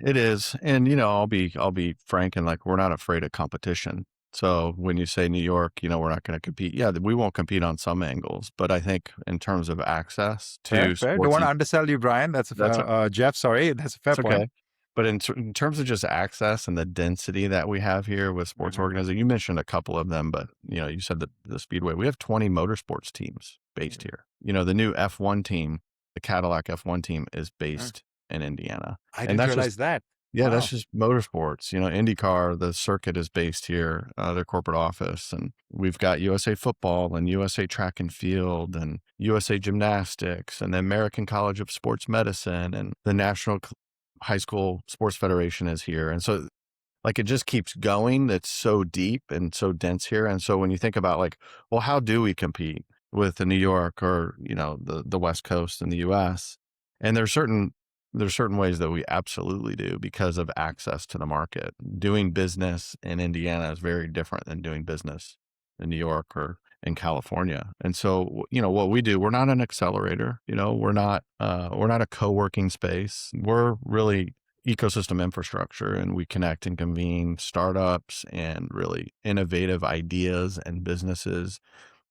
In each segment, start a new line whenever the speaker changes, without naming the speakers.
It is. And, I'll be frank and like, we're not afraid of competition. So when you say New York, we're not going to compete. Yeah, we won't compete on some angles, but I think in terms of access
Fair,
to
fair. Don't
sports,
want to undersell you, Brian.
that's
Jeff. Sorry, that's a fair
that's
point.
okay. But in terms of just access and the density that we have here with sports
Mhm.
organizing, you mentioned a couple of them, but you said the Speedway. We have 20 motorsports teams based here. The new F1 team, the Cadillac F1 team, is
Mm.
based in Indiana,
I
and
didn't
that's just
realize that.
yeah, that's
Wow.
just motorsports. IndyCar, the circuit is based here, their corporate office, and we've got USA Football and USA Track and Field and USA Gymnastics and the American College of Sports Medicine and the National High School Sports Federation is here. And so like it just keeps going. It's so deep and so dense here. And so when you think about like, well, how do we compete with the New York or, the West Coast in the US? And there's certain ways that we absolutely do because of access to the market. Doing business in Indiana is very different than doing business in New York or in California. And so, what we do, we're not an accelerator, we're not a co-working space. We're really ecosystem infrastructure, and we connect and convene startups and really innovative ideas and businesses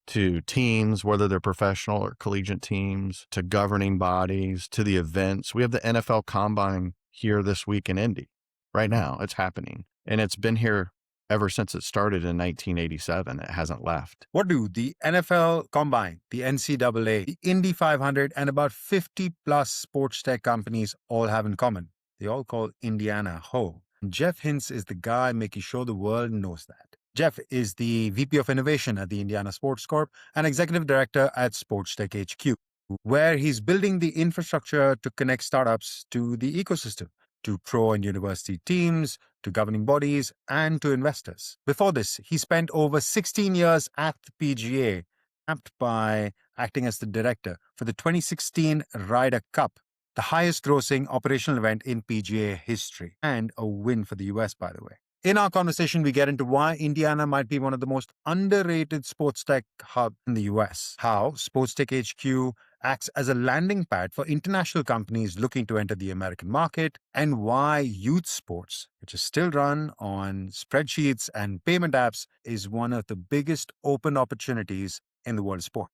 to teams, whether they're professional or collegiate teams, to governing bodies, to the events. We have the NFL Combine here this week in Indy. Right now, it's happening. And it's been here ever since it started in 1987. It hasn't left.
What do the NFL Combine, the NCAA, the Indy 500, and about 50 plus sports tech companies all have in common? They all call Indiana home. Jeff Hintz is the guy making sure the world knows that. Jeff is the VP of Innovation at the Indiana Sports Corp and Executive Director at SportsTech HQ, where he's building the infrastructure to connect startups to the ecosystem, to pro and university teams, to governing bodies, and to investors. Before this, he spent over 16 years at the PGA, capped by acting as the director for the 2016 Ryder Cup, the highest grossing operational event in PGA history, and a win for the US, by the way. In our conversation, we get into why Indiana might be one of the most underrated sports tech hubs in the US, how Sports Tech HQ acts as a landing pad for international companies looking to enter the American market, and why youth sports, which is still run on spreadsheets and payment apps, is one of the biggest open opportunities in the world of sport.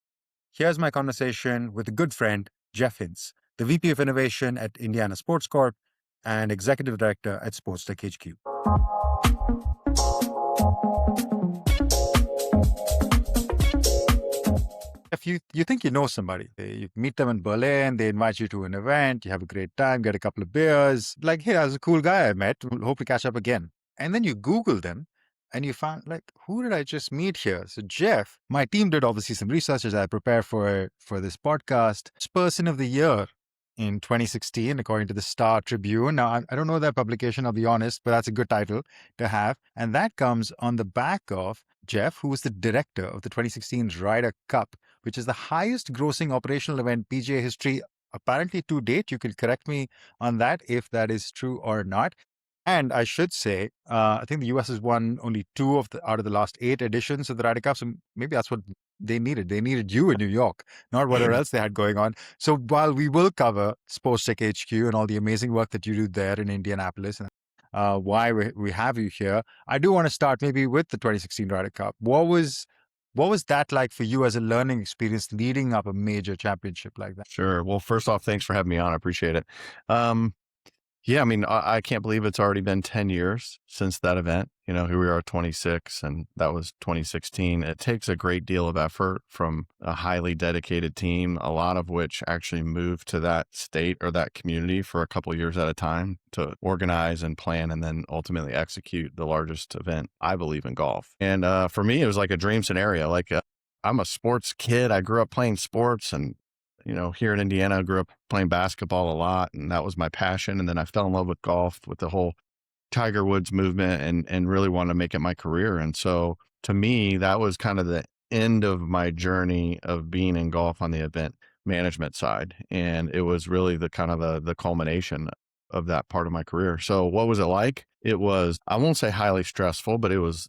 Here's my conversation with a good friend, Jeff Hintz, the VP of Innovation at Indiana Sports Corp and Executive Director at SportsTech HQ. If you think you know somebody, you meet them in Berlin, they invite you to an event, you have a great time, get a couple of beers, like, hey, that's a cool guy I met, hope we catch up again. And then you Google them and you find, like, who did I just meet here? So Jeff, my team did obviously some research as I prepare for this podcast. Person of the Year in 2016, according to the Star Tribune. Now, I don't know that publication, I'll be honest, but that's a good title to have. And that comes on the back of Jeff, who was the director of the 2016 Ryder Cup, which is the highest grossing operational event PGA history, apparently to date. You can correct me on that if that is true or not. And I should say, I think the US has won only 2 out of the last 8 editions of the Ryder Cup. So maybe that's what they needed. They needed you in New York, not whatever else they had going on. So while we will cover SportsTech HQ and all the amazing work that you do there in Indianapolis, and why we have you here, I do want to start maybe with the 2016 Ryder Cup. What was that like for you as a learning experience leading up a major championship like that?
Sure. Well, first off, thanks for having me on. I appreciate it. Yeah, I mean, I can't believe it's already been 10 years since that event. Here we are 26, and that was 2016. It takes a great deal of effort from a highly dedicated team, a lot of which actually moved to that state or that community for a couple of years at a time to organize and plan and then ultimately execute the largest event, I believe, in golf. And for me, it was like a dream scenario. Like I'm a sports kid. I grew up playing sports, and here in Indiana, I grew up playing basketball a lot, and that was my passion. And then I fell in love with golf, with the whole Tiger Woods movement, and really wanted to make it my career. And so to me, that was kind of the end of my journey of being in golf on the event management side. And it was really the kind of the culmination of that part of my career. So what was it like? It was, I won't say highly stressful, but there was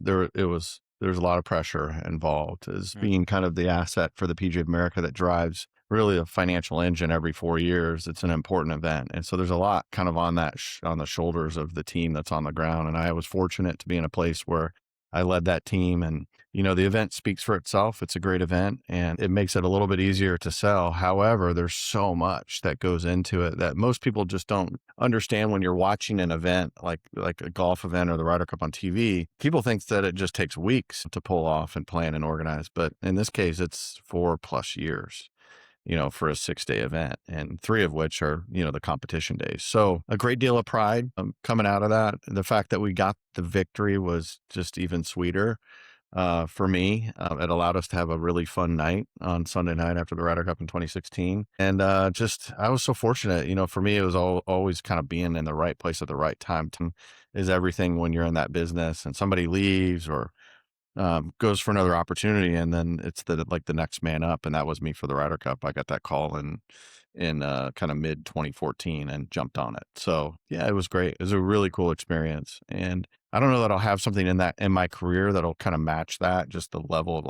a lot of pressure involved as being kind of the asset for the PGA of America that drives really a financial engine every 4 years. It's an important event. And so there's a lot kind of on that, on the shoulders of the team that's on the ground. And I was fortunate to be in a place where I led that team. And, the event speaks for itself. It's a great event and it makes it a little bit easier to sell. However, there's so much that goes into it that most people just don't understand when you're watching an event like a golf event or the Ryder Cup on TV. People think that it just takes weeks to pull off and plan and organize. But in this case, it's 4+ years, for a 6-day event, and 3 of which are, the competition days. So a great deal of pride coming out of that. The fact that we got the victory was just even sweeter for me. It allowed us to have a really fun night on Sunday night after the Ryder Cup in 2016. And I was so fortunate, for me, it was always kind of being in the right place at the right time. Is everything when you're in that business and somebody leaves or goes for another opportunity, and then it's the next man up, and that was me for the Ryder Cup. I got that call in kind of mid 2014 and jumped on it. So yeah, it was great. It was a really cool experience, and I don't know that I'll have something in my career that'll kind of match that. Just the level of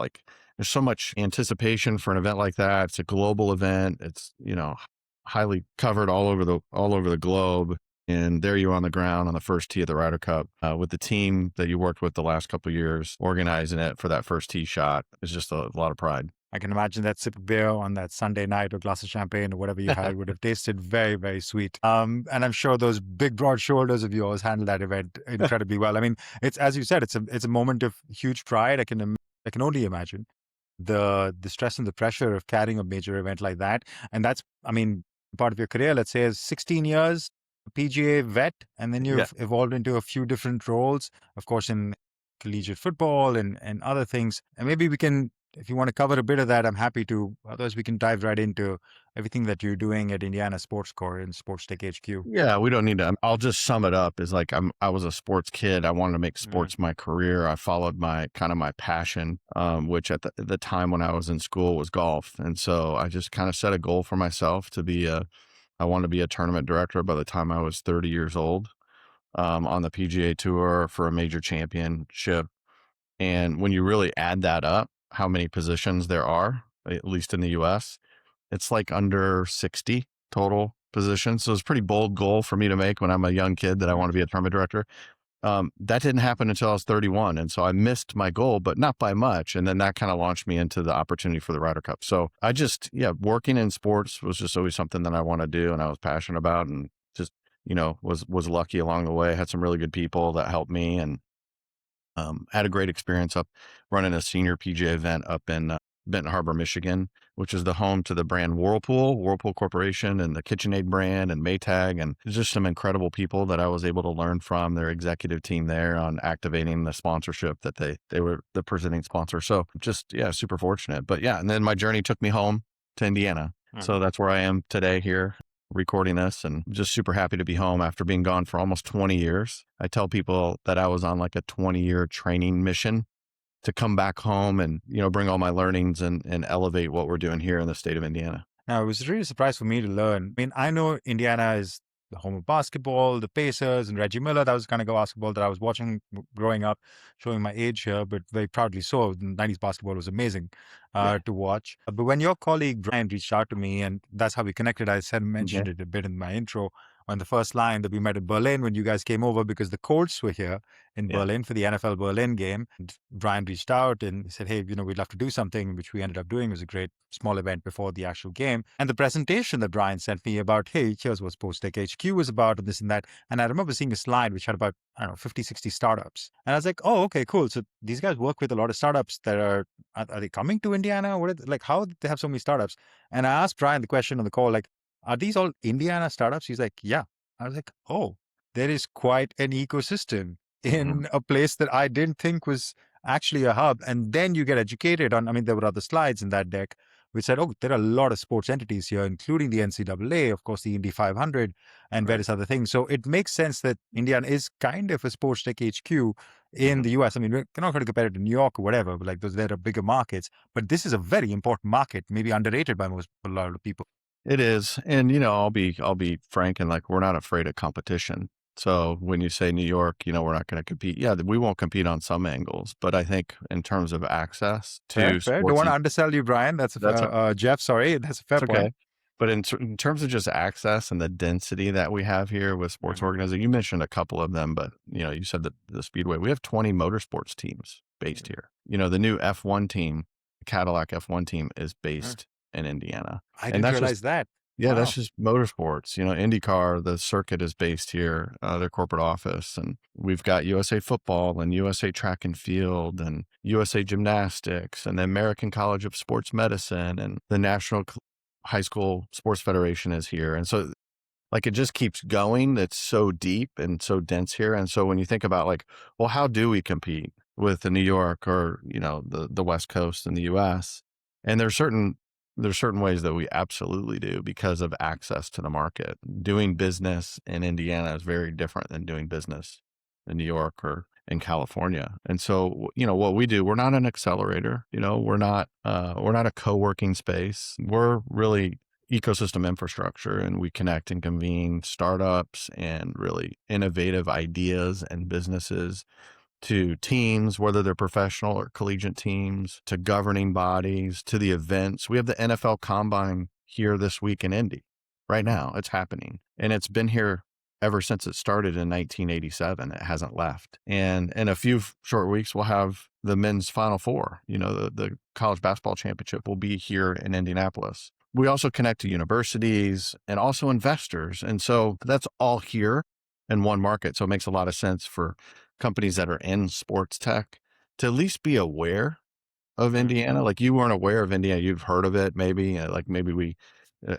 there's so much anticipation for an event like that. It's a global event. It's highly covered all over the globe. And there you are on the ground on the first tee of the Ryder Cup with the team that you worked with the last couple of years, organizing it for that first tee shot. It's just a lot of pride.
I can imagine that sip of beer on that Sunday night or glass of champagne or whatever you had would have tasted very, very sweet. And I'm sure those big, broad shoulders of yours handled that event incredibly well. I mean, it's, as you said, it's a moment of huge pride. I can only imagine the stress and the pressure of carrying a major event like that. And that's, I mean, part of your career, let's say, is 16 years. PGA vet, and then you've evolved into a few different roles, of course, in collegiate football and other things. And maybe we can, if you want to cover a bit of that, I'm happy to. Otherwise, we can dive right into everything that you're doing at Indiana Sports Corp and SportsTech HQ.
Yeah, we don't need to. I'll just sum it up. Is I was a sports kid. I wanted to make sports my career. I followed my passion, which at the time when I was in school was golf. And so I just kind of set a goal for myself I wanted to be a tournament director by the time I was 30 years old on the PGA Tour for a major championship. And when you really add that up, how many positions there are, at least in the US, it's like under 60 total positions. So it's a pretty bold goal for me to make when I'm a young kid that I want to be a tournament director. That didn't happen until I was 31. And so I missed my goal, but not by much. And then that kind of launched me into the opportunity for the Ryder Cup. So working in sports was just always something that I want to do and I was passionate about, and just, was lucky along the way. I had some really good people that helped me, and had a great experience up running a senior PGA event up in Benton Harbor, Michigan, which is the home to the brand Whirlpool Corporation, and the KitchenAid brand and Maytag. And there's just some incredible people that I was able to learn from their executive team there on activating the sponsorship that they were the presenting sponsor. So just, super fortunate. But and then my journey took me home to Indiana. So that's where I am today here, recording this, and just super happy to be home after being gone for almost 20 years. I tell people that I was on like a 20-year training mission to come back home and, bring all my learnings and elevate what we're doing here in the state of Indiana.
Now, it was really a surprise for me to learn. I mean, I know Indiana is the home of basketball, the Pacers and Reggie Miller. That was the kind of basketball that I was watching growing up, showing my age here, but very proudly so. The 90s basketball was amazing to watch. But when your colleague Brian reached out to me, and that's how we connected, I mentioned it a bit in my intro, on the first line, that we met in Berlin when you guys came over because the Colts were here in Berlin for the NFL Berlin game. And Brian reached out and he said, hey, we'd love to do something, which we ended up doing. It was a great small event before the actual game. And the presentation that Brian sent me about, hey, here's what SportsTech HQ was about, and this and that. And I remember seeing a slide which had about, 50, 60 startups. And I was like, oh, okay, cool. So these guys work with a lot of startups that are they coming to Indiana? How did they have so many startups? And I asked Brian the question on the call, are these all Indiana startups? He's like, yeah. I was like, oh, there is quite an ecosystem in a place that I didn't think was actually a hub. And then you get educated on, there were other slides in that deck which said, oh, there are a lot of sports entities here, including the NCAA, of course, the Indy 500 and various other things. So it makes sense that Indiana is kind of a SportsTech HQ in the US. We're not going to compare it to New York or whatever, but there are bigger markets. But this is a very important market, maybe underrated by a lot of people.
It is. And, I'll be frank, and we're not afraid of competition. So when you say New York, we're not going to compete. Yeah, we won't compete on some angles, but I think in terms of access
Fair,
to
fair. Don't
sports,
want to undersell you, Brian.
that's
Jeff. Sorry, that's a fair
it's
point.
okay. But in terms of just access and the density that we have here with sports
Mhm.
organizations, you mentioned a couple of them, but you said that the Speedway, we have 20 motorsports teams based here. The new F1 team, Cadillac F1 team is
Mhm.
based in Indiana.
I
And
didn't
that's just
realize that.
yeah, that's
Wow.
just motorsports. IndyCar, the circuit is based here, their corporate office. And we've got USA Football and USA Track and Field and USA Gymnastics and the American College of Sports Medicine and the National High School Sports Federation is here. And so like it just keeps going. It's so deep and so dense here. And so when you think about like, well, how do we compete with the New York or, the West Coast in the US? And there's certain ways that we absolutely do because of access to the market. Doing business in Indiana is very different than doing business in New York or in California. And so, what we do, we're not an accelerator, we're not a co-working space. We're really ecosystem infrastructure, and we connect and convene startups and really innovative ideas and businesses to teams, whether they're professional or collegiate teams, to governing bodies, to the events. We have the NFL Combine here this week in Indy. Right now, it's happening. And it's been here ever since it started in 1987. It hasn't left. And in a few short weeks, we'll have the men's Final Four. The college basketball championship will be here in Indianapolis. We also connect to universities and also investors. And so that's all here in one market. So it makes a lot of sense for companies that are in sports tech to at least be aware of
Mhm.
Indiana. Like you weren't aware of Indiana. You've heard of it, maybe like maybe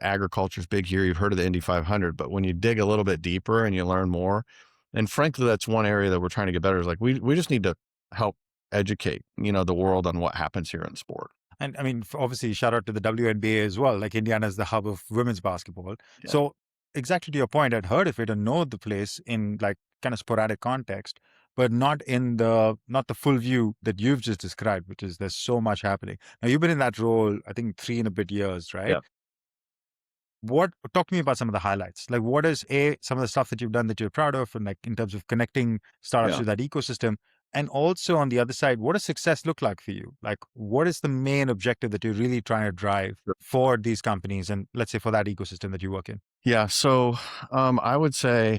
agriculture's big here. You've heard of the Indy 500, but when you dig a little bit deeper and you learn more, and frankly, that's one area that we're trying to get better is like, we just need to help educate, the world on what happens here in sport.
And I mean, obviously, shout out to the WNBA as well. Like Indiana is the hub of women's basketball.
Yeah.
So, exactly to your point, I'd heard of it and know the place in like kind of sporadic context, but not the full view that you've just described, which is there's so much happening. Now, you've been in that role, I think, 3 and a bit years, right?
Yeah.
What talk to me about some of the highlights? Like, what is some of the stuff that you've done that you're proud of, and like in terms of connecting startups
Yeah.
to that ecosystem, and also on the other side, what does success look like for you? Like, what is the main objective that you're really trying to drive for these companies, and let's say for that ecosystem that you work in?
Yeah. So I would say,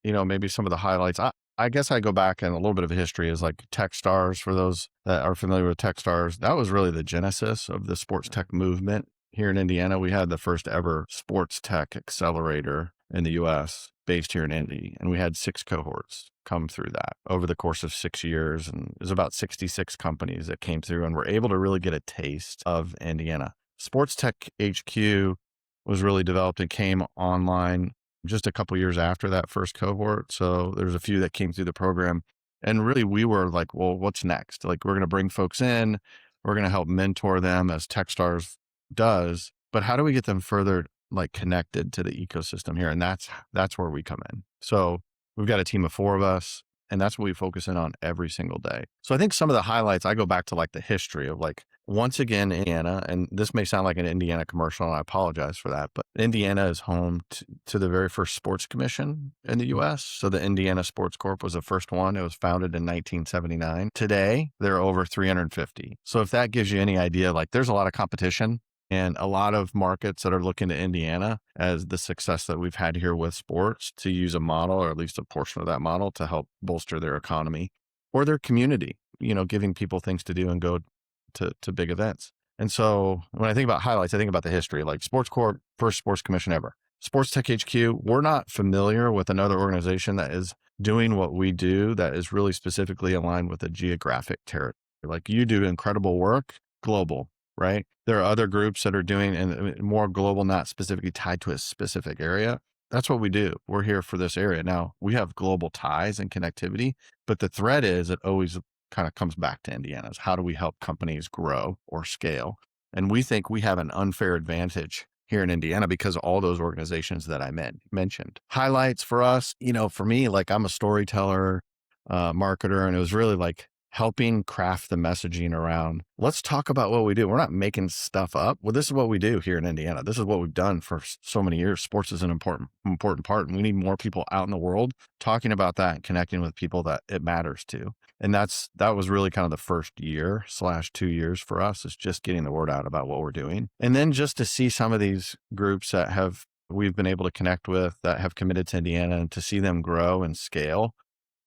maybe some of the highlights. I guess I go back and a little bit of a history is like Techstars for those that are familiar with Techstars. That was really the genesis of the sports tech movement here in Indiana. We had the first ever sports tech accelerator in the US based here in Indy. And we had 6 cohorts come through that over the course of 6 years. And there's about 66 companies that came through and were able to really get a taste of Indiana. Sports Tech HQ was really developed and came online just a couple years after that first cohort. So there's a few that came through the program. And really, we were like, well, what's next? Like, we're going to bring folks in, we're going to help mentor them as Techstars does. But how do we get them further like connected to the ecosystem here? And that's where we come in. So we've got a team of 4 of us, and that's what we focus in on every single day. So I think some of the highlights, I go back to like the history of like, once again, Indiana, and this may sound like an Indiana commercial, and I apologize for that, but Indiana is home to the very first sports commission in the US. So the Indiana Sports Corp was the first one. It was founded in 1979. Today, there are over 350. So if that gives you any idea, like there's a lot of competition and a lot of markets that are looking to Indiana as the success that we've had here with sports to use a model, or at least a portion of that model, to help bolster their economy or their community, giving people things to do and go to big events. And so when I think about highlights, I think about the history, like Sports Corp, first sports commission ever. Sports Tech HQ, we're not familiar with another organization that is doing what we do that is really specifically aligned with a geographic territory. Like you do incredible work, global, right? There are other groups that are doing and more global, not specifically tied to a specific area. That's what we do. We're here for this area. Now, we have global ties and connectivity, but the thread is it always kind of comes back to Indiana's. How do we help companies grow or scale? And we think we have an unfair advantage here in Indiana because of all those organizations that I mentioned. Highlights for us, for me, like I'm a storyteller, marketer, and it was really like helping craft the messaging around, let's talk about what we do. We're not making stuff up. Well, this is what we do here in Indiana. This is what we've done for so many years. Sports is an important part. And we need more people out in the world talking about that and connecting with people that it matters to. And that was really kind of the first year / 2 years for us, is just getting the word out about what we're doing. And then just to see some of these groups that we've been able to connect with that have committed to Indiana, and to see them grow and scale,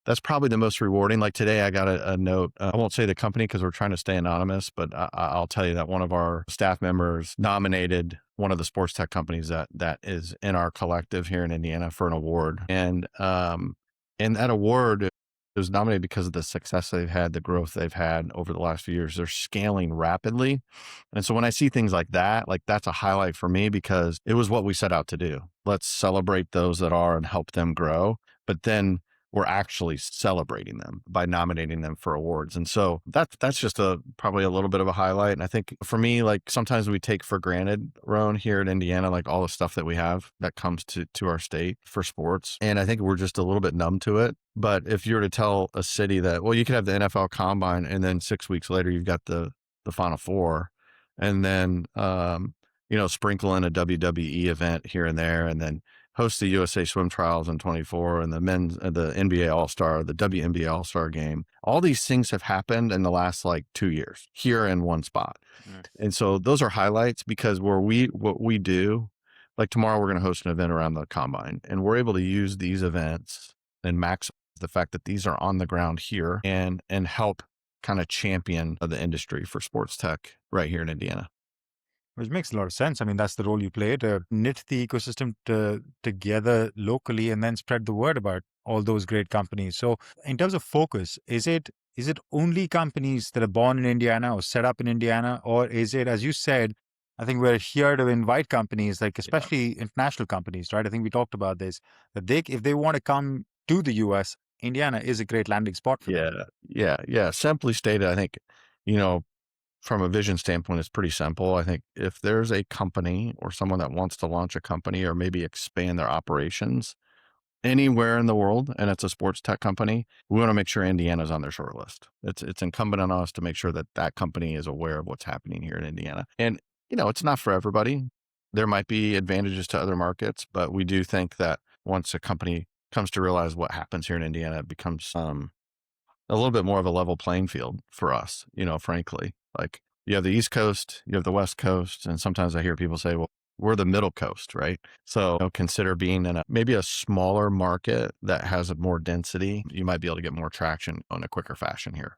that's probably the most rewarding. Like today, I got a note. I won't say the company because we're trying to stay anonymous, but I'll tell you that one of our staff members nominated one of the sports tech companies that is in our collective here in Indiana for an award. And that award was nominated because of the success they've had, the growth they've had over the last few years. They're scaling rapidly. And so when I see things like that, like that's a highlight for me, because it was what we set out to do. Let's celebrate those that are and help them grow. But then we're actually celebrating them by nominating them for awards. And so that's just probably a little bit of a highlight. And I think for me, like sometimes we take for granted, Roan, here in Indiana, like all the stuff that we have that comes to our state for sports. And I think we're just a little bit numb to it. But if you were to tell a city that, well, you could have the NFL Combine, and then 6 weeks later, you've got the Final Four, and then, sprinkle in a WWE event here and there, and then host the USA Swim Trials in 24, and the NBA All-Star, the WNBA All-Star game. All these things have happened in the last 2 years here in one spot. Mm. And so those are highlights, because what we do, like tomorrow, we're going to host an event around the Combine, and we're able to use these events and maximize the fact that these are on the ground here, and help kind of champion the industry for sports tech right here in Indiana.
Which makes a lot of sense. I mean, that's the role you play, to knit the ecosystem together locally and then spread the word about all those great companies. So in terms of focus, is it only companies that are born in Indiana or set up in Indiana? Or is it, as you said, I think we're here to invite companies, like especially international companies, right? I think we talked about this, that if they want to come to the US, Indiana is a great landing spot for them.
Yeah. Simply stated, I think, from a vision standpoint, it's pretty simple. I think if there's a company or someone that wants to launch a company or maybe expand their operations anywhere in the world, and it's a sports tech company, we want to make sure Indiana's on their short list. It's incumbent on us to make sure that company is aware of what's happening here in Indiana. And, it's not for everybody. There might be advantages to other markets, but we do think that once a company comes to realize what happens here in Indiana, it becomes a little bit more of a level playing field for us, frankly. Like, you have the East Coast, you have the West Coast, and sometimes I hear people say, well, we're the middle coast, right? So consider being in maybe a smaller market that has more density. You might be able to get more traction on a quicker fashion here.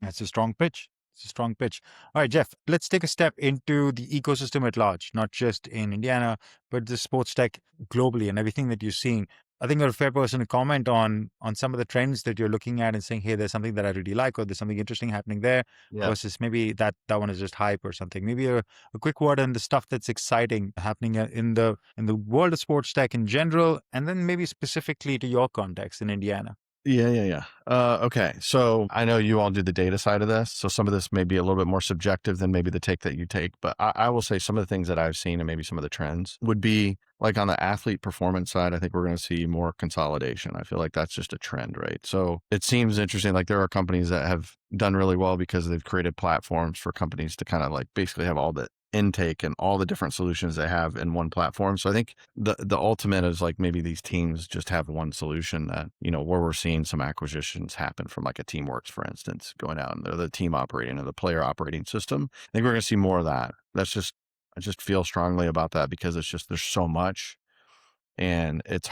That's a strong pitch. It's a strong pitch. All right, Jeff, let's take a step into the ecosystem at large, not just in Indiana, but the sports tech globally and everything that you're seeing. I think you're a fair person to comment on some of the trends that you're looking at and saying, hey, there's something that I really like, or there's something interesting happening there, versus maybe that one is just hype or something. Maybe a quick word on the stuff that's exciting happening in the world of sports tech in general, and then maybe specifically to your context in Indiana.
Yeah. Okay. So I know you all do the data side of this. So some of this may be a little bit more subjective than maybe the take that you take, but I will say some of the things that I've seen and maybe some of the trends would be like on the athlete performance side. I think we're going to see more consolidation. I feel like that's just a trend, right? So it seems interesting. Like there are companies that have done really well because they've created platforms for companies to kind of like basically have all the intake and all the different solutions they have in one platform. So I think the ultimate is like maybe these teams just have one solution that, where we're seeing some acquisitions happen from like a Teamworks, for instance, going out and they're the team operating or the player operating system. I think we're going to see more of that. I just feel strongly about that because there's so much, and it's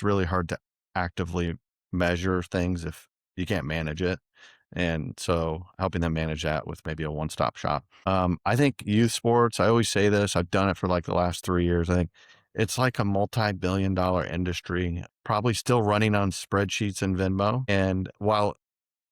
really hard to actively measure things if you can't manage it. And so helping them manage that with maybe a one-stop shop. I think youth sports, I always say this, I've done it for like the last 3 years. I think it's like a multi-billion-dollar industry, probably still running on spreadsheets and Venmo. And while,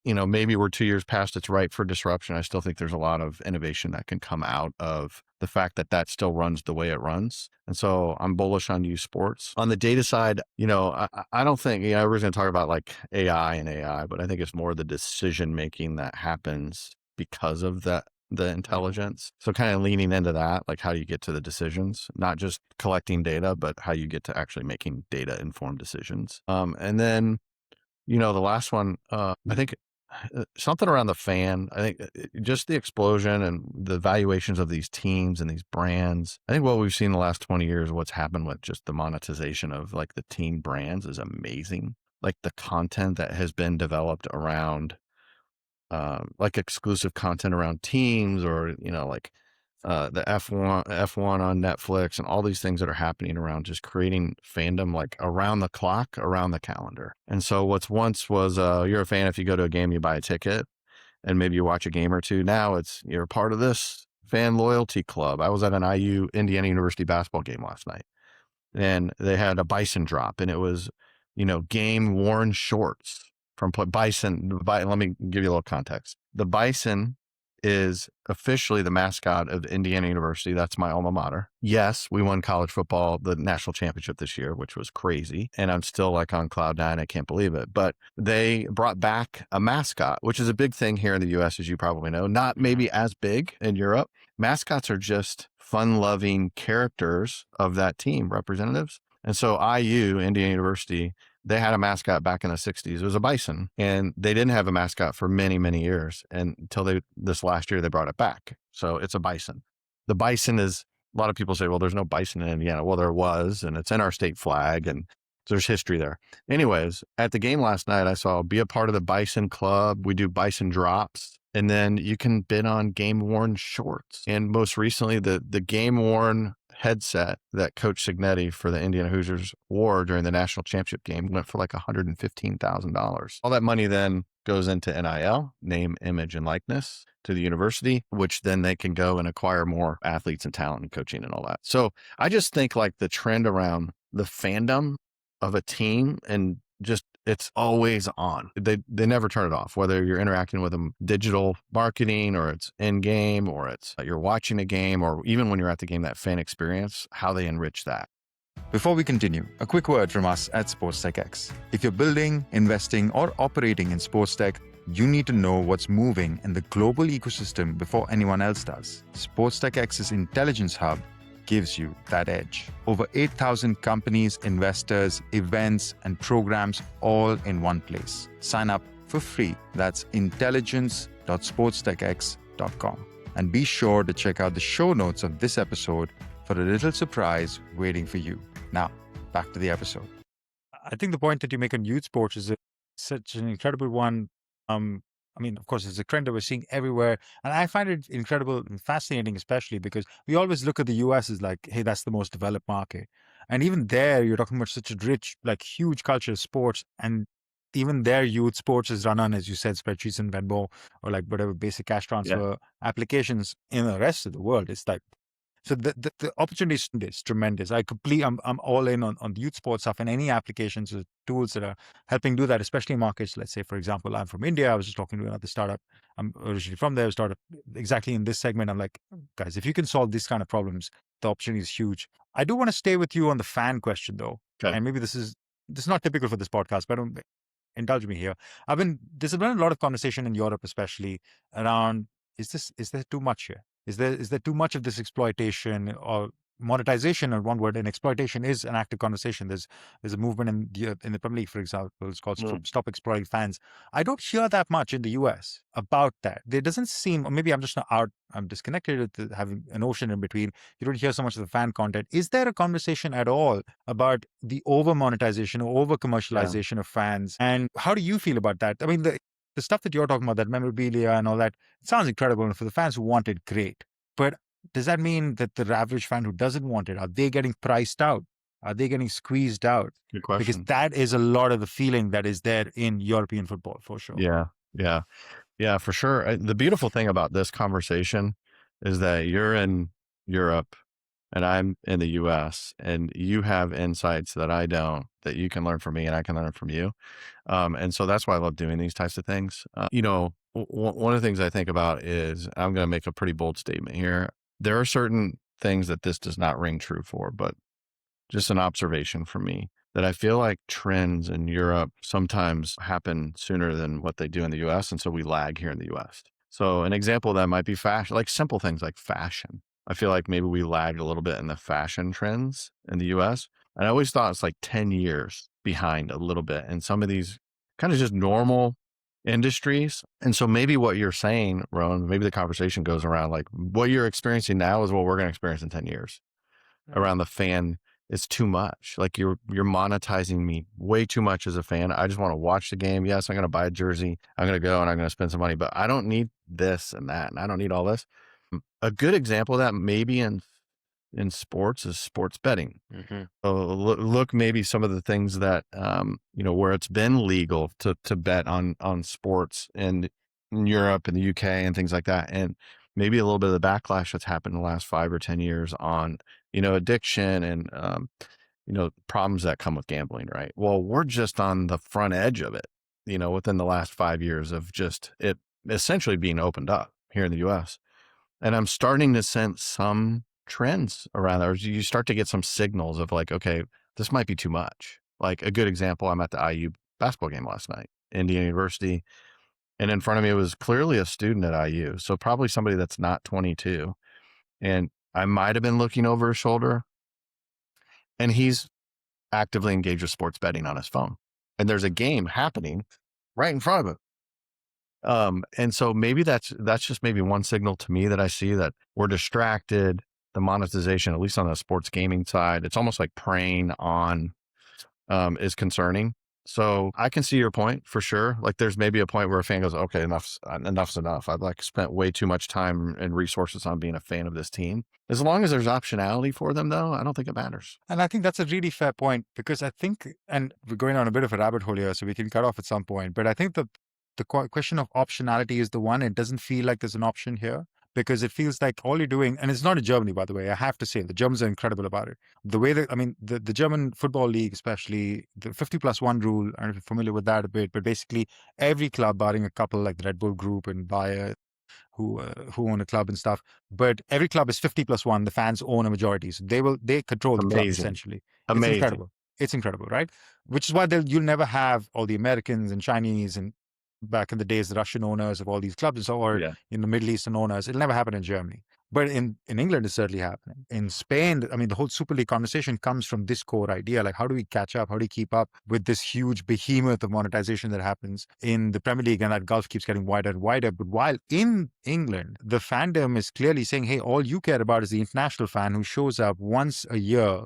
maybe we're 2 years past its ripe for disruption, I still think there's a lot of innovation that can come out of the fact that still runs the way it runs. And so I'm bullish on youth sports. On the data side, I don't think, everybody's going to talk about like AI, but I think it's more the decision-making that happens because of the intelligence. So kind of leaning into that, like how do you get to the decisions, not just collecting data, but how you get to actually making data-informed decisions. And then, the last one, I think something around the fan. I think just the explosion and the valuations of these teams and these brands. I think what we've seen in the last 20 years, what's happened with just the monetization of like the team brands is amazing. Like the content that has been developed around like exclusive content around teams, or like the F1 on Netflix, and all these things that are happening around just creating fandom like around the clock, around the calendar. And so what's once was you're a fan if you go to a game, you buy a ticket, and maybe you watch a game or two. Now it's you're part of this fan loyalty club. I was at an Indiana University basketball game last night, and they had a Bison drop, and it was, game worn shorts from Bison. Let me give you a little context. The Bison is officially the mascot of Indiana University. That's my alma mater. Yes, we won college football, the national championship this year, which was crazy. And I'm still like on cloud nine. I can't believe it. But they brought back a mascot, which is a big thing here in the US, as you probably know, not maybe as big in Europe. Mascots are just fun-loving characters of that team, representatives. And so IU, Indiana University, they had a mascot back in the 60s. It was a bison, and they didn't have a mascot for many, many years, and until this last year, they brought it back. So it's a bison. The bison is, a lot of people say, well, there's no bison in Indiana. Well, there was, and it's in our state flag, and there's history there. Anyways, at the game last night, I saw be a part of the Bison Club. We do Bison drops, and then you can bid on game-worn shorts. And most recently, the game-worn headset that Coach Signetti for the Indiana Hoosiers wore during the national championship game went for like $115,000. All that money then goes into NIL, name, image, and likeness, to the university, which then they can go and acquire more athletes and talent and coaching and all that. So I just think like the trend around the fandom of a team, and just it's always on. They never turn it off, whether you're interacting with them digital marketing, or it's in game, or it's you're watching a game, or even when you're at the game, that fan experience, how they enrich that.
Before we continue, a quick word from us at SportsTech X. If you're building, investing, or operating in sports tech, you need to know what's moving in the global ecosystem before anyone else does. SportsTech X's Intelligence Hub gives you that edge. Over 8,000 companies, investors, events, and programs all in one place. Sign up for free. That's intelligence.sportstechx.com. And be sure to check out the show notes of this episode for a little surprise waiting for you. Now, back to the episode.
I think the point that you make on youth sports is such an incredible one. Of course, it's a trend that we're seeing everywhere. And I find it incredible and fascinating, especially because we always look at the US as like, hey, that's the most developed market. And even there, you're talking about such a rich, like huge culture of sports. And even their youth sports is run on, as you said, spreadsheets and Venmo, or like whatever basic cash transfer applications. In the rest of the world, it's like, so the opportunity is tremendous. I'm all in on the youth sports stuff, and any applications or tools that are helping do that, especially in markets. Let's say, for example, I'm from India. I was just talking to another startup. I'm originally from there, startup exactly in this segment. I'm like, guys, if you can solve these kind of problems, the opportunity is huge. I do want to stay with you on the fan question though.
Okay.
And maybe this is not typical for this podcast, but indulge me here. There's been a lot of conversation in Europe, especially around, is there too much here? Is there too much of this exploitation or monetization, or one word, and exploitation is an active conversation. There's a movement in the Premier League, for example. It's called Stop Exploiting Fans. I don't hear that much in the US about that. There doesn't seem, or maybe I'm just not out, I'm disconnected with having an ocean in between. You don't hear so much of the fan content. Is there a conversation at all about the over-monetization or over-commercialization of fans? And how do you feel about that? I mean, the stuff that you're talking about, that memorabilia and all that, it sounds incredible. And for the fans who want it, great. But does that mean that the average fan who doesn't want it, are they getting priced out? Are they getting squeezed out?
Good question.
Because that is a lot of the feeling that is there in European football, for sure.
Yeah, for sure. The beautiful thing about this conversation is that you're in Europe and I'm in the US, and you have insights that I don't, that you can learn from me and I can learn from you. And so that's why I love doing these types of things. One of the things I think about is, I'm going to make a pretty bold statement here. There are certain things that this does not ring true for, but just an observation from me, that I feel like trends in Europe sometimes happen sooner than what they do in the US. And so we lag here in the US. So an example of that might be fashion, like simple things like fashion. I feel like maybe we lagged a little bit in the fashion trends in the US. And I always thought it's like 10 years behind a little bit. And some of these kind of just normal industries. And so maybe what you're saying, Rowan, maybe the conversation goes around like what you're experiencing now is what we're going to experience in 10 years around the fan. It's too much. Like you're monetizing me way too much as a fan. I just want to watch the game. Yes, I'm going to buy a jersey. I'm going to go and I'm going to spend some money, but I don't need this and that. And I don't need all this. A good example of that maybe in sports is sports betting. Look, maybe some of the things that, where it's been legal to bet on sports in Europe and the UK and things like that. And maybe a little bit of the backlash that's happened in the last 5 or 10 years on, addiction and, problems that come with gambling, right? Well, we're just on the front edge of it, within the last 5 years of just it essentially being opened up here in the US. And I'm starting to sense some trends around there. You start to get some signals of like, okay, this might be too much. Like a good example, I'm at the IU basketball game last night, Indiana University. And in front of me was clearly a student at IU. So probably somebody that's not 22. And I might've been looking over his shoulder and he's actively engaged with sports betting on his phone. And there's a game happening right in front of him. And so maybe that's just maybe one signal to me that I see that we're distracted. The monetization, at least on the sports gaming side, it's almost like preying on, is concerning. So I can see your point for sure. Like there's maybe a point where a fan goes, okay, enough's enough. I've like spent way too much time and resources on being a fan of this team. As long as there's optionality for them though, I don't think it matters.
And I think that's a really fair point because I think, and we're going on a bit of a rabbit hole here, so we can cut off at some point, but I think the question of optionality is the one. It doesn't feel like there's an option here because it feels like all you're doing, and it's not in Germany, by the way, I have to say, the Germans are incredible about it. The way that, the German football league, especially the 50+1 rule, I don't know if you're familiar with that a bit, but basically every club, barring a couple like the Red Bull Group and Bayer, who own a club and stuff, but every club is 50+1. The fans own a majority. So they control the club essentially.
Amazing.
It's incredible. It's incredible, right? Which is why you'll never have all the Americans and Chinese and back in the days, the Russian owners of all these clubs or in the Middle Eastern owners. It'll never happen in Germany. But in England, it's certainly happening. In Spain, the whole Super League conversation comes from this core idea. Like, how do we catch up? How do we keep up with this huge behemoth of monetization that happens in the Premier League? And that gulf keeps getting wider and wider. But while in England, the fandom is clearly saying, hey, all you care about is the international fan who shows up once a year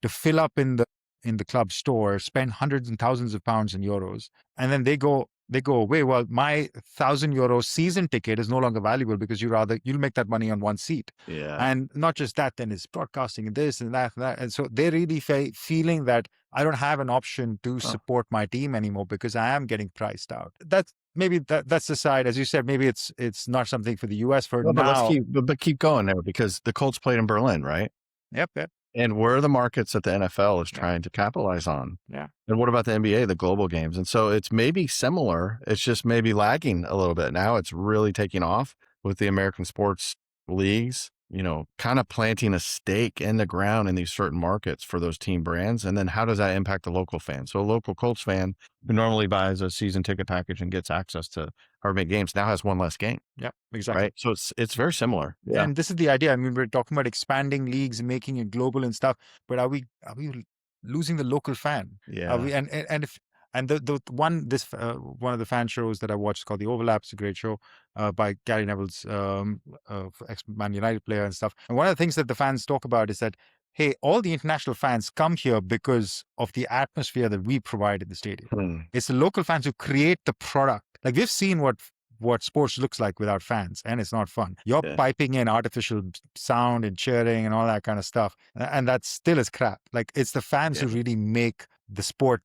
to fill up in the club store, spend hundreds and thousands of pounds and euros, and then they go away. Well, my €1,000 season ticket is no longer valuable because you'll make that money on one seat.
Yeah.
And not just that, then it's broadcasting and this and that and that. And so they're really feeling that I don't have an option to support my team anymore because I am getting priced out. That's the side, as you said, maybe it's not something for the US for now.
But keep going there because the Colts played in Berlin, right?
Yep.
And where are the markets that the NFL is trying to capitalize on?
Yeah.
And what about the NBA, the global games? And so it's maybe similar. It's just maybe lagging a little bit. Now it's really taking off with the American sports leagues, kind of planting a stake in the ground in these certain markets for those team brands. And then how does that impact the local fan? So a local Colts fan who normally buys a season ticket package and gets access to however many games now has one less game.
Yeah, exactly.
Right. So it's very similar. Yeah.
And this is the idea. We're talking about expanding leagues and making it global and stuff, but are we losing the local fan?
Yeah.
Are we, and the one of the fan shows that I watched called The Overlap. It's a great show by Gary Neville's ex-Man United player and stuff. And one of the things that the fans talk about is that, hey, all the international fans come here because of the atmosphere that we provide in the stadium. It's the local fans who create the product. Like we've seen what sports looks like without fans, and it's not fun. You're piping in artificial sound and cheering and all that kind of stuff, and that still is crap. Like it's the fans who really make the sport,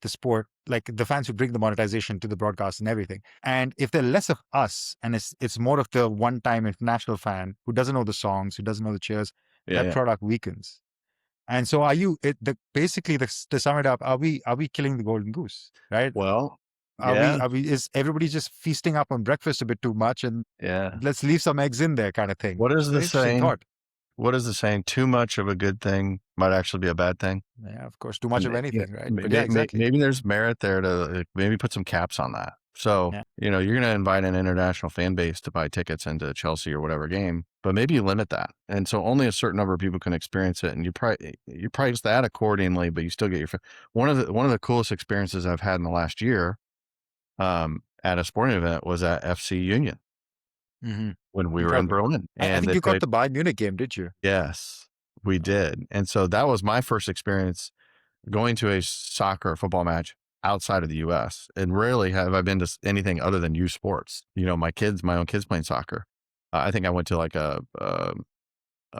like the fans who bring the monetization to the broadcast and everything. And if they're less of us and it's more of the one-time international fan who doesn't know the songs, who doesn't know the cheers, that product weakens. And so basically to sum it up, are we killing the golden goose, right?
Well,
is everybody just feasting up on breakfast a bit too much and let's leave some eggs in there kind of thing?
What is the saying? What is the saying? Too much of a good thing might actually be a bad thing.
Yeah, of course. Too much of anything, right?
But
exactly.
Maybe there's merit there to maybe put some caps on that. So, you're going to invite an international fan base to buy tickets into Chelsea or whatever game, but maybe you limit that. And so only a certain number of people can experience it, and you price that accordingly, but you still get one of the coolest experiences I've had in the last year. at a sporting event was at FC Union
Mm-hmm.
when we were in
Incredible.
Berlin,
I
and
think
they
you got
played.
the Bayern Munich game, did you?
Yes, we did, and so that was my first experience going to a soccer or football match outside of the U.S. And rarely have I been to anything other than youth sports. My own kids playing soccer. I think I went to like a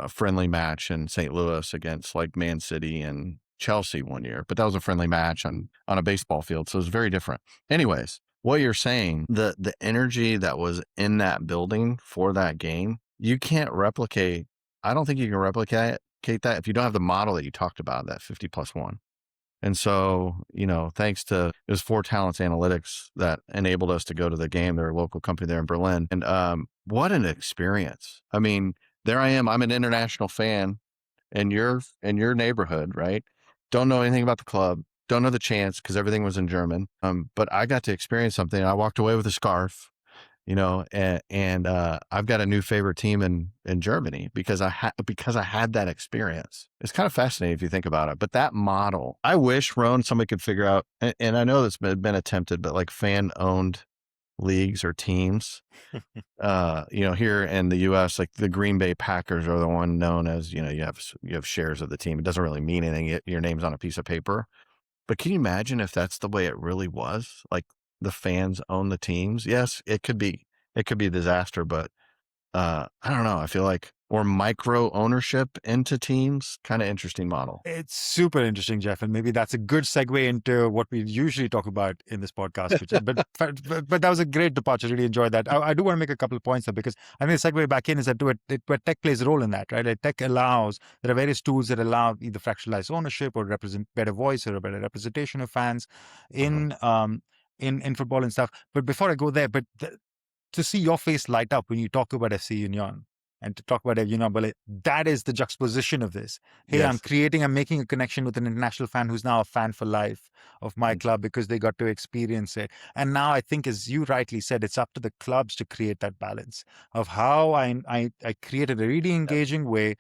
friendly match in St. Louis against like Man City and Chelsea one year, but that was a friendly match on a baseball field. So it was very different. Anyways, what you're saying, the energy that was in that building for that game, you can't replicate. I don't think you can replicate that if you don't have the model that you talked about, that 50+1. And so, thanks to it was Four Talents Analytics that enabled us to go to the game. They're a local company there in Berlin. And what an experience. I mean, there I am. I'm an international fan in your neighborhood, right? Don't know anything about the club. Don't know the chants because everything was in German. But I got to experience something. I walked away with a scarf, and I've got a new favorite team in Germany because I had that experience. It's kind of fascinating if you think about it. But that model, I wish, Ron, somebody could figure out, and I know that's been attempted, but like fan-owned leagues or teams, here in the U.S., like the Green Bay Packers are the one known as, you have shares of the team. It doesn't really mean anything. Your name's on a piece of paper. But can you imagine if that's the way it really was? Like the fans own the teams. Yes, it could be a disaster, but I don't know. I feel like, or micro ownership into teams, kind of interesting model.
It's super interesting, Jeff, and maybe that's a good segue into what we usually talk about in this podcast. But that was a great departure. Really enjoyed that. I do want to make a couple of points there because I think the segue back in is that where tech plays a role in that, right? Like tech allows, there are various tools that allow either fractionalized ownership or represent better voice or a better representation of fans in football and stuff. But before I go there, to see your face light up when you talk about FC Union and to talk about Union Berlin, that is the juxtaposition of this. Hey,
Yes.
I'm making a connection with an international fan who's now a fan for life of my club because they got to experience it. And now I think, as you rightly said, it's up to the clubs to create that balance of how I created a really engaging way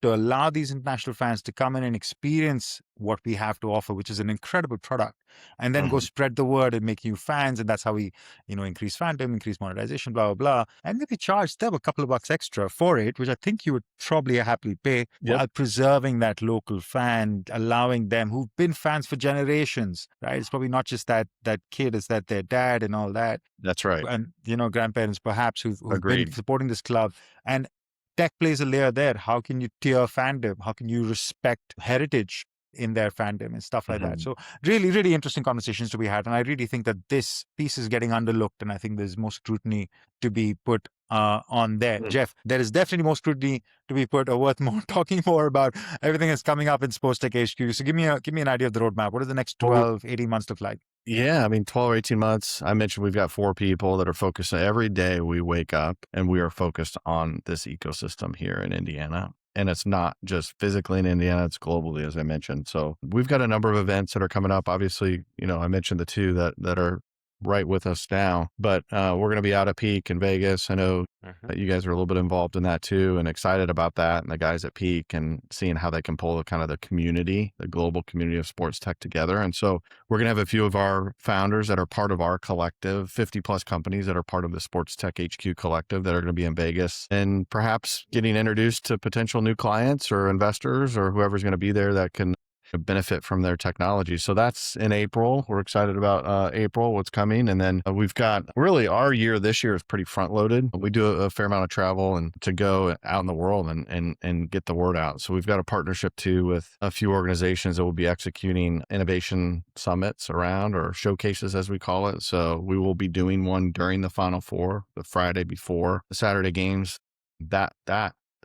to allow these international fans to come in and experience what we have to offer, which is an incredible product, and then go spread the word and make new fans. And that's how we, increase fandom, increase monetization, blah, blah, blah. And maybe charge them a couple of bucks extra for it, which I think you would probably happily pay, while preserving that local fan, allowing them who've been fans for generations, right? It's probably not just that kid, it's that their dad and all that.
That's right.
And, grandparents perhaps who've been
Agreed.
supporting this club. And tech plays a layer there. How can you tier fandom? How can you respect heritage in their fandom and stuff like that? So really, really interesting conversations to be had. And I really think that this piece is getting underlooked. And I think there's more scrutiny to be put on there. Jeff, there is definitely more scrutiny to be put or worth more talking more about everything that's coming up in SportsTech HQ. So give me an idea of the roadmap. What does the next 12, 18 months look like?
Yeah, I mean, 12 or 18 months. I mentioned we've got 4 people that are focused. Every day we wake up and we are focused on this ecosystem here in Indiana. And it's not just physically in Indiana, it's globally, as I mentioned. So we've got a number of events that are coming up. Obviously, I mentioned the 2 that are right with us now, but we're going to be out at Peak in Vegas. I know that you guys are a little bit involved in that too, and excited about that, and the guys at Peak, and seeing how they can pull the community, the global community of sports tech together. And so we're going to have a few of our founders that are part of our collective, 50+ companies that are part of the SportsTech HQ collective that are going to be in Vegas, and perhaps getting introduced to potential new clients or investors or whoever's going to be there that can benefit from their technology. So that's in April. We're excited about April, what's coming. And then we've got really our year this year is pretty front loaded. We do a fair amount of travel and to go out in the world and get the word out. So we've got a partnership too with a few organizations that will be executing innovation summits around, or showcases as we call it. So we will be doing one during the Final Four, the Friday before the Saturday games. That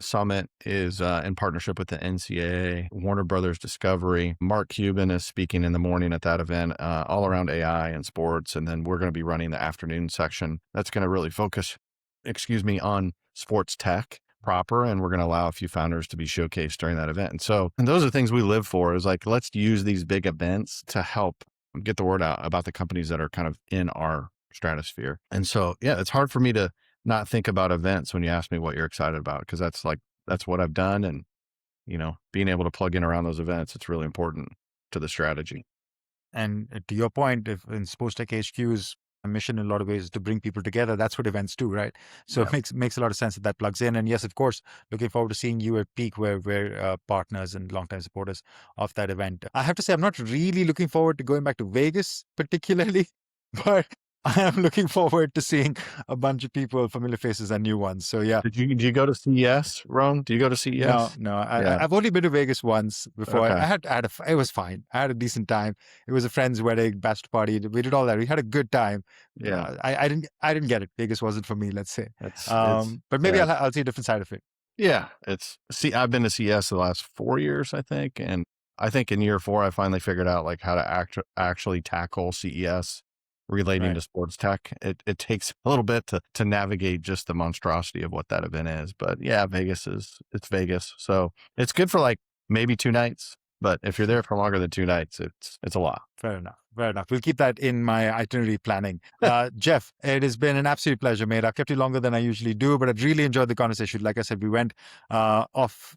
summit is in partnership with the NCAA, Warner Brothers Discovery. Mark Cuban is speaking in the morning at that event, all around AI and sports. And then we're going to be running the afternoon section. That's going to really focus, on sports tech proper. And we're going to allow a few founders to be showcased during that event. And those are things we live for, is like, let's use these big events to help get the word out about the companies that are kind of in our stratosphere. And so, yeah, it's hard for me to not think about events when you ask me what you're excited about, because that's what I've done. And, being able to plug in around those events, it's really important to the strategy.
And to your point, if in SportsTech HQ is mission in a lot of ways is to bring people together. That's what events do, right? So
Yeah.
it makes a lot of sense that plugs in. And yes, of course, looking forward to seeing you at peak, where we're partners and longtime supporters of that event. I have to say, I'm not really looking forward to going back to Vegas particularly, but I am looking forward to seeing a bunch of people, familiar faces and new ones. So yeah.
Do you go to CES, Ron? Do you go to CES?
No.
Yeah.
I've only been to Vegas once before.
Okay.
It was fine. I had a decent time. It was a friend's wedding, bachelor party. We did all that. We had a good time.
Yeah.
I didn't get it. Vegas wasn't for me, let's say.
It's
But maybe
yeah.
I'll see a different side of it.
Yeah, I've been to CS the last 4 years, I think. And I think in year 4, I finally figured out like how to actually tackle CES relating to sports tech. It takes a little bit to navigate just the monstrosity of what that event is. But yeah, it's Vegas. So it's good for like maybe 2 nights. But if you're there for longer than 2 nights, it's a lot.
Fair enough. We'll keep that in my itinerary planning. Jeff, it has been an absolute pleasure, mate. I've kept you longer than I usually do, but I've really enjoyed the conversation. Like I said, we went off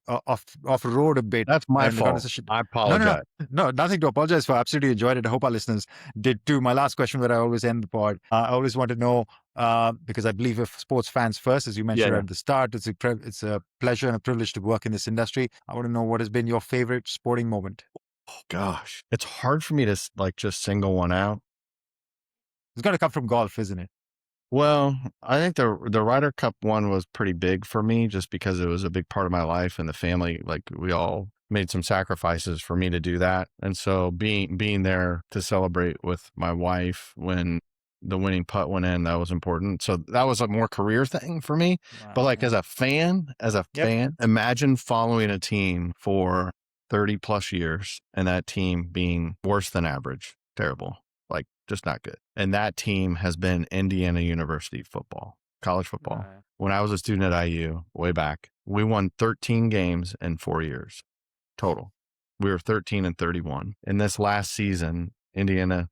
road a bit.
That's my fault. I apologize.
No, nothing to apologize for. Absolutely enjoyed it. I hope our listeners did too. My last question, where I always end the pod, I always want to know, because I believe if sports fans first, as you mentioned at the start, it's a pleasure and a privilege to work in this industry. I want to know, what has been your favorite sporting moment?
Oh gosh, it's hard for me to like just single one out.
It's got to come from golf, isn't it?
Well, I think the Ryder Cup one was pretty big for me, just because it was a big part of my life and the family. Like, we all made some sacrifices for me to do that, and so being there to celebrate with my wife when the winning putt went in, that was important. So that was a more career thing for me.
Wow,
but like
yeah.
as a fan, imagine following a team for 30 plus years and that team being worse than average, terrible, like just not good. And that team has been Indiana University football, college football.
Right.
When I was a student at IU way back, we won 13 games in 4 years total. We were 13-31. In this last season, Indiana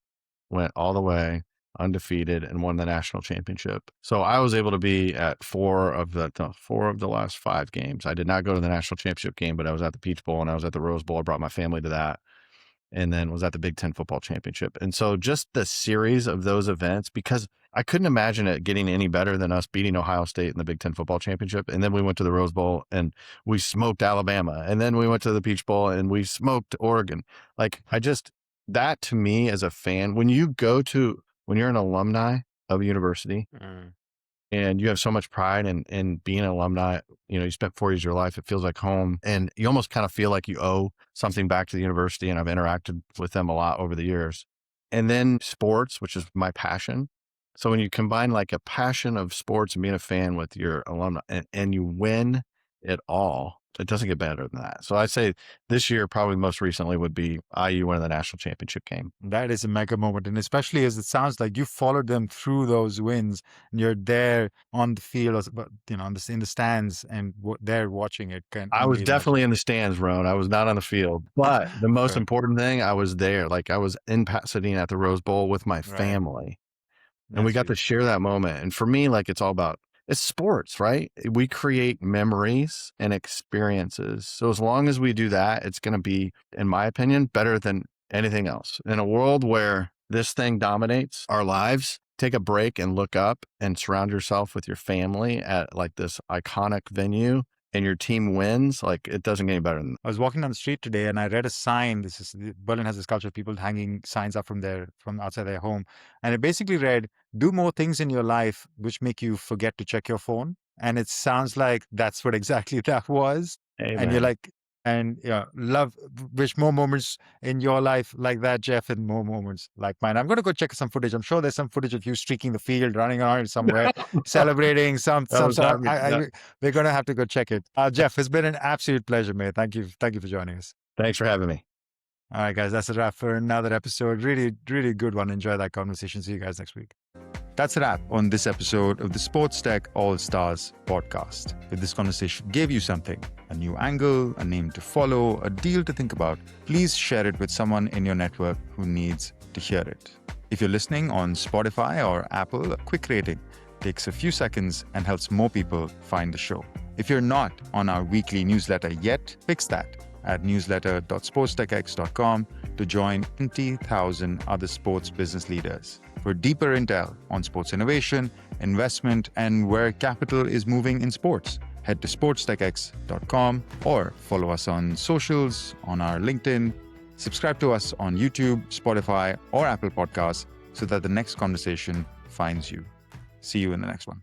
went all the way undefeated and won the national championship. So I was able to be at 4 of the last 5 games. I did not go to the national championship game, but I was at the Peach Bowl and I was at the Rose Bowl. I brought my family to that, and then was at the Big Ten football championship. And so just the series of those events, because I couldn't imagine it getting any better than us beating Ohio State in the Big Ten football championship. And then we went to the Rose Bowl and we smoked Alabama. And then we went to the Peach Bowl and we smoked Oregon. Like, that to me as a fan, when you're an alumni of a university and you have so much pride in being an alumni, you spent 4 years of your life, it feels like home, and you almost kind of feel like you owe something back to the university. And I've interacted with them a lot over the years. And then sports, which is my passion. So when you combine like a passion of sports and being a fan with your alumni and you win it all, it doesn't get better than that. So I'd say this year, probably most recently, would be IU winning the national championship game.
That is a mega moment. And especially as it sounds like you followed them through those wins and you're there on the field, in the stands and they're watching it.
I was definitely in the stands, Ron. I was not on the field. But the most important thing, I was there. Like, I was in Pasadena at the Rose Bowl with my family. And we got to share that moment. And for me, like, it's sports, right? We create memories and experiences. So as long as we do that, it's going to be, in my opinion, better than anything else. In a world where this thing dominates our lives, take a break and look up and surround yourself with your family at like this iconic venue, and your team wins. Like, it doesn't get any better than that.
I was walking down the street today and I read a sign. Berlin has this culture of people hanging signs up from outside their home. And it basically read, do more things in your life which make you forget to check your phone. And it sounds like that's what exactly that was.
Amen.
And you're like, wish more moments in your life like that, Jeff, and more moments like mine. I'm going to go check some footage. I'm sure there's some footage of you streaking the field, running around somewhere, celebrating we're going to have to go check it. Jeff, it's been an absolute pleasure, mate. Thank you for joining us.
Thanks for having me.
All right, guys, that's a wrap for another episode. Really, really good one. Enjoy that conversation. See you guys next week. That's a wrap on this episode of the SportsTech AllStars podcast. If this conversation gave you something, a new angle, a name to follow, a deal to think about, please share it with someone in your network who needs to hear it. If you're listening on Spotify or Apple, a quick rating takes a few seconds and helps more people find the show. If you're not on our weekly newsletter yet, fix that at newsletter.sportstechx.com to join 20,000 other sports business leaders.
For deeper intel on sports innovation, investment, and where capital is moving in sports, head to sportstechx.com or follow us on socials, on our LinkedIn. Subscribe to us on YouTube, Spotify, or Apple Podcasts so that the next conversation finds you. See you in the next one.